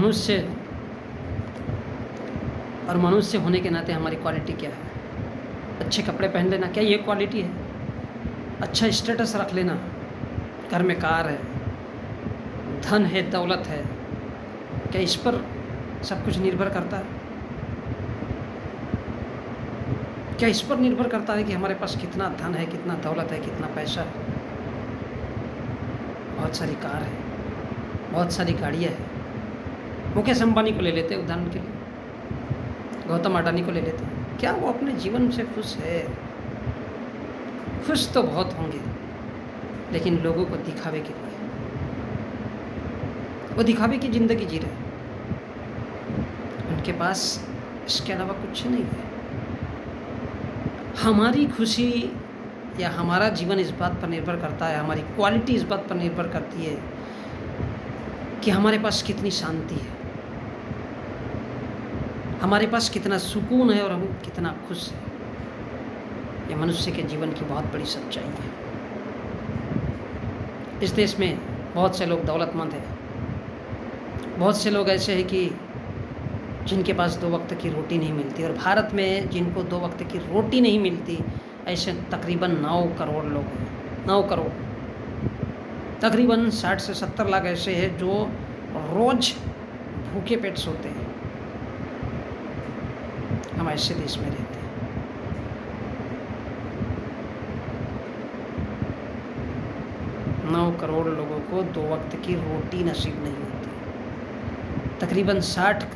मनुष्य और मनुष्य होने के नाते हमारी क्वालिटी क्या है? अच्छे कपड़े पहन लेना, क्या ये क्वालिटी है? अच्छा स्टेटस रख लेना, घर में कार है, धन है, दौलत है, क्या इस पर सब कुछ निर्भर करता है? क्या इस पर निर्भर करता है कि हमारे पास कितना धन है, कितना दौलत है, कितना पैसा है? बहुत सारी कार है, बहुत सारी गाड़ियाँ हैं। मुकेश अंबानी को ले लेते हैं उदाहरण के लिए, गौतम अडानी को ले लेते हैं। क्या वो अपने जीवन से खुश है? खुश तो बहुत होंगे, लेकिन लोगों को दिखावे के लिए, वो दिखावे की ज़िंदगी जी रहे हैं। उनके पास इसके अलावा कुछ नहीं है। हमारी खुशी या हमारा जीवन इस बात पर निर्भर करता है, हमारी क्वालिटी इस बात पर निर्भर करती है कि हमारे पास कितनी शांति है, हमारे पास कितना सुकून है और हम कितना खुश हैं। ये मनुष्य के जीवन की बहुत बड़ी सच्चाई है। इस देश में बहुत से लोग दौलतमंद हैं, बहुत से लोग ऐसे हैं कि जिनके पास 2 वक्त की रोटी नहीं मिलती, और भारत में जिनको 2 वक्त की रोटी नहीं मिलती ऐसे तकरीबन 9 करोड़ लोग हैं। 9 करोड़, तकरीबन 60 से 70 लाख ऐसे हैं जो रोज़ भूखे पेट सोते हैं। हम ऐसे देश में रहते हैं। नौ करोड़ लोगों को 2 वक्त की रोटी नसीब नहीं होती। तकरीबन 60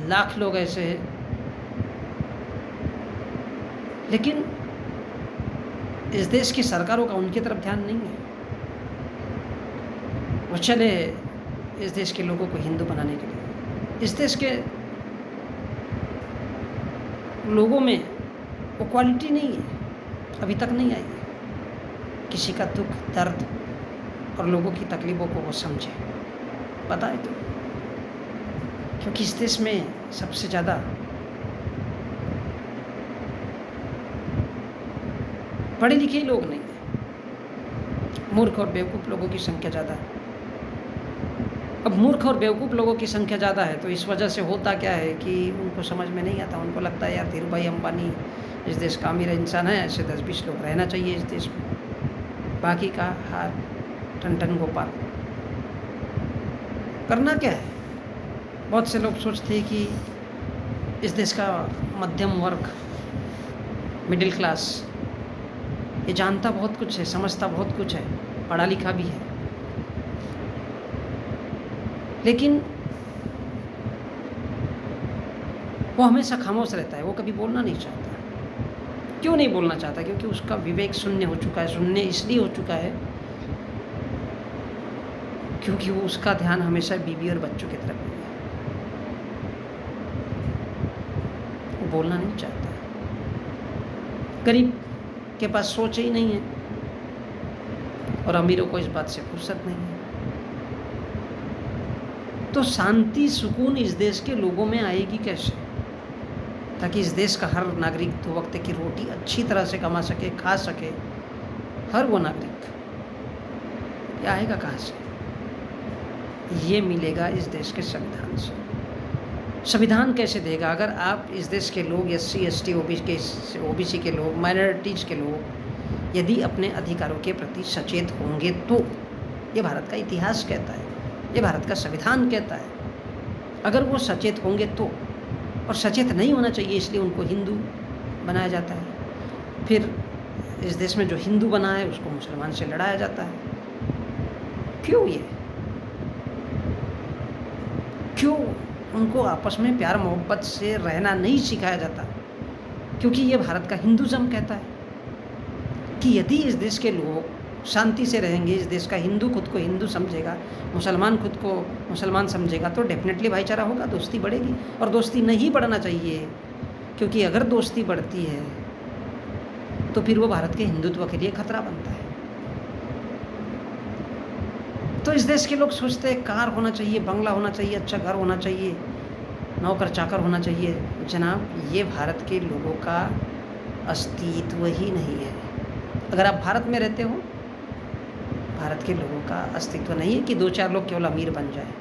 लाख लोग ऐसे हैं, लेकिन इस देश की सरकारों का उनकी तरफ ध्यान नहीं है। वो चले इस देश के लोगों को हिंदू बनाने के लिए। इस देश के लोगों में वो क्वालिटी नहीं है, अभी तक नहीं आई है। किसी का दुख, दर्द और लोगों की तकलीफ़ों को वो समझे, पता है क्यों? क्योंकि इस देश में सबसे ज़्यादा पढ़े लिखे लोग नहीं हैं, मूर्ख और बेवकूफ़ लोगों की संख्या ज़्यादा है। अब मूर्ख और बेवकूफ़ लोगों की संख्या ज़्यादा है तो इस वजह से होता क्या है कि उनको समझ में नहीं आता। उनको लगता है यार धीरू भाई अंबानी इस देश का अमीर इंसान है, ऐसे 10-20 लोग रहना चाहिए इस देश में, बाकी का हाथ टन गोपाल। करना क्या है? बहुत से लोग सोचते हैं कि इस देश का मध्यम वर्ग, मिडिल क्लास, ये जानता बहुत कुछ है, समझता बहुत कुछ है, पढ़ा लिखा भी है, लेकिन वो हमेशा खामोश रहता है। वो कभी बोलना नहीं चाहता। क्यों नहीं बोलना चाहता? क्योंकि उसका विवेक शून्य हो चुका है। शून्य इसलिए हो चुका है क्योंकि वो उसका ध्यान हमेशा बीवी और बच्चों की तरफ है। वो बोलना नहीं चाहता। गरीब के पास सोच ही नहीं है और अमीरों को इस बात से फुर्सत नहीं है। तो शांति, सुकून इस देश के लोगों में आएगी कैसे? ताकि इस देश का हर नागरिक 2 वक्त की रोटी अच्छी तरह से कमा सके, खा सके। हर वो नागरिक, ये आएगा कहाँ से? ये मिलेगा इस देश के संविधान से। संविधान कैसे देगा? अगर आप इस देश के लोग, SC ST OBC के लोग, माइनॉरिटीज़ के लोग यदि अपने अधिकारों के प्रति सचेत होंगे तो, ये भारत का इतिहास कहता है, ये भारत का संविधान कहता है, अगर वो सचेत होंगे तो। और सचेत नहीं होना चाहिए इसलिए उनको हिंदू बनाया जाता है। फिर इस देश में जो हिंदू बना है उसको मुसलमान से लड़ाया जाता है। क्यों ये? क्यों उनको आपस में प्यार मोहब्बत से रहना नहीं सिखाया जाता? क्योंकि ये भारत का हिंदुज़म कहता है कि यदि इस देश के लोग शांति से रहेंगे, इस देश का हिंदू खुद को हिंदू समझेगा, मुसलमान खुद को मुसलमान समझेगा, तो डेफिनेटली भाईचारा होगा, दोस्ती बढ़ेगी। और दोस्ती नहीं बढ़ना चाहिए, क्योंकि अगर दोस्ती बढ़ती है तो फिर वो भारत के हिंदुत्व के लिए खतरा बनता है। तो इस देश के लोग सोचते हैं कार होना चाहिए, बंगला होना चाहिए, अच्छा घर होना चाहिए, नौकर चाकर होना चाहिए। जनाब, ये भारत के लोगों का अस्तित्व ही नहीं है। अगर आप भारत में रहते हो, भारत के लोगों का अस्तित्व नहीं है कि 2-4 लोग केवल अमीर बन जाए।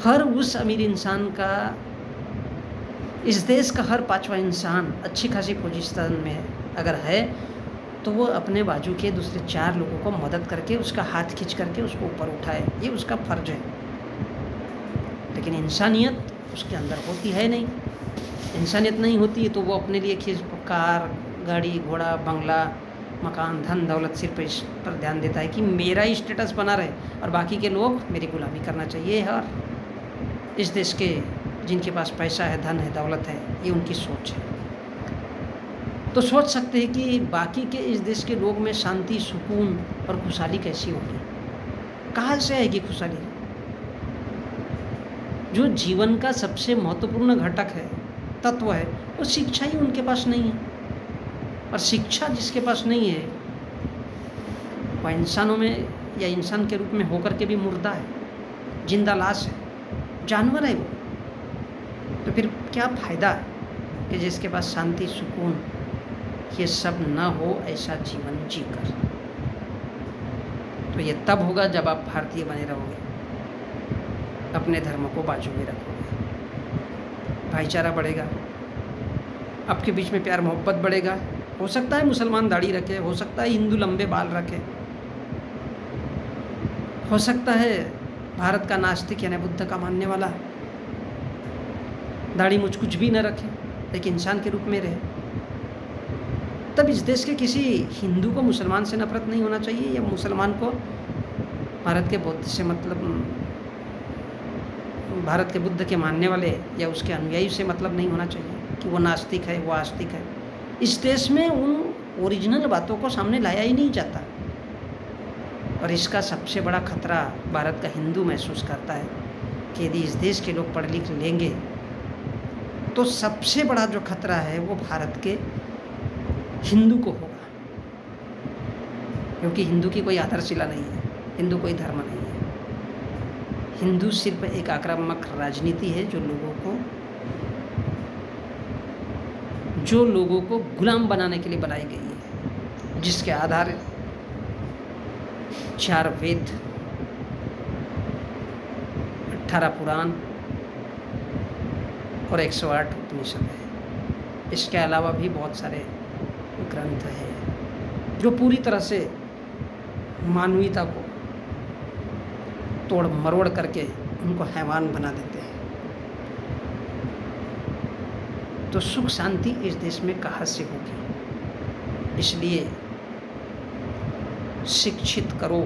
हर उस अमीर इंसान का, इस देश का हर 5वां इंसान अच्छी खासी पोजीशन में अगर है तो वो अपने बाजू के दूसरे 4 लोगों को मदद करके उसका हाथ खींच करके उसको ऊपर उठाए, ये उसका फर्ज है। लेकिन इंसानियत उसके अंदर होती है नहीं। इंसानियत नहीं होती तो वो अपने लिए कार, गाड़ी, घोड़ा, बंगला, मकान, धन दौलत सिर्फ इस पर ध्यान देता है कि मेरा ही स्टेटस बना रहे और बाकी के लोग मेरी गुलामी करना चाहिए। और इस देश के जिनके पास पैसा है, धन है, दौलत है, ये उनकी सोच है। तो सोच सकते हैं कि बाकी के इस देश के लोग में शांति, सुकून और खुशहाली कैसी होगी, कहाँ से आएगी खुशहाली। जो जीवन का सबसे महत्वपूर्ण घटक है, तत्व है, वो शिक्षा ही उनके पास नहीं है। और शिक्षा जिसके पास नहीं है वह इंसानों में या इंसान के रूप में होकर के भी मुर्दा है, जिंदा लाश है, जानवर है वो। तो फिर क्या फ़ायदा कि जिसके पास शांति, सुकून ये सब ना हो ऐसा जीवन जीकर। तो ये तब होगा जब आप भारतीय बने रहोगे, अपने धर्म को बाजू में रखोगे, भाईचारा बढ़ेगा, आपके बीच में प्यार मोहब्बत बढ़ेगा। हो सकता है मुसलमान दाढ़ी रखे, हो सकता है हिंदू लंबे बाल रखे, हो सकता है भारत का नास्तिक यानी बुद्ध का मानने वाला दाढ़ी मुझ कुछ भी न रखे, लेकिन इंसान के रूप में रहे। तब इस देश के किसी हिंदू को मुसलमान से नफरत नहीं होना चाहिए, या मुसलमान को भारत के बुद्ध से मतलब, भारत के बुद्ध के मानने वाले या उसके अनुयायी से मतलब नहीं होना चाहिए कि वो नास्तिक है, वो आस्तिक है। इस देश में उन ओरिजिनल बातों को सामने लाया ही नहीं जाता। और इसका सबसे बड़ा खतरा भारत का हिंदू महसूस करता है कि यदि इस देश के लोग पढ़ लिख लेंगे तो सबसे बड़ा जो खतरा है वो भारत के हिंदू को होगा, क्योंकि हिंदू की कोई आधारशिला नहीं है, हिंदू कोई धर्म नहीं है। हिंदू सिर्फ एक आक्रामक राजनीति है जो लोगों को गुलाम बनाने के लिए बनाई गई है, जिसके आधार 4 वेद, 18 पुराण और 108 उपनिषद है। इसके अलावा भी बहुत सारे ग्रंथ हैं जो पूरी तरह से मानवीयता को तोड़ मरोड़ करके उनको हैवान बना देते हैं। तो सुख शांति इस देश में कहाँ से होगी। इसलिए शिक्षित करो,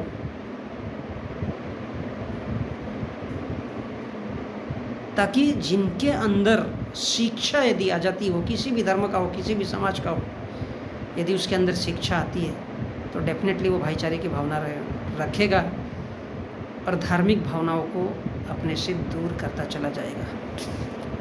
ताकि जिनके अंदर शिक्षा यदि आ जाती हो, किसी भी धर्म का हो, किसी भी समाज का हो, यदि उसके अंदर शिक्षा आती है तो डेफिनेटली वो भाईचारे की भावना रखेगा और धार्मिक भावनाओं को अपने से दूर करता चला जाएगा।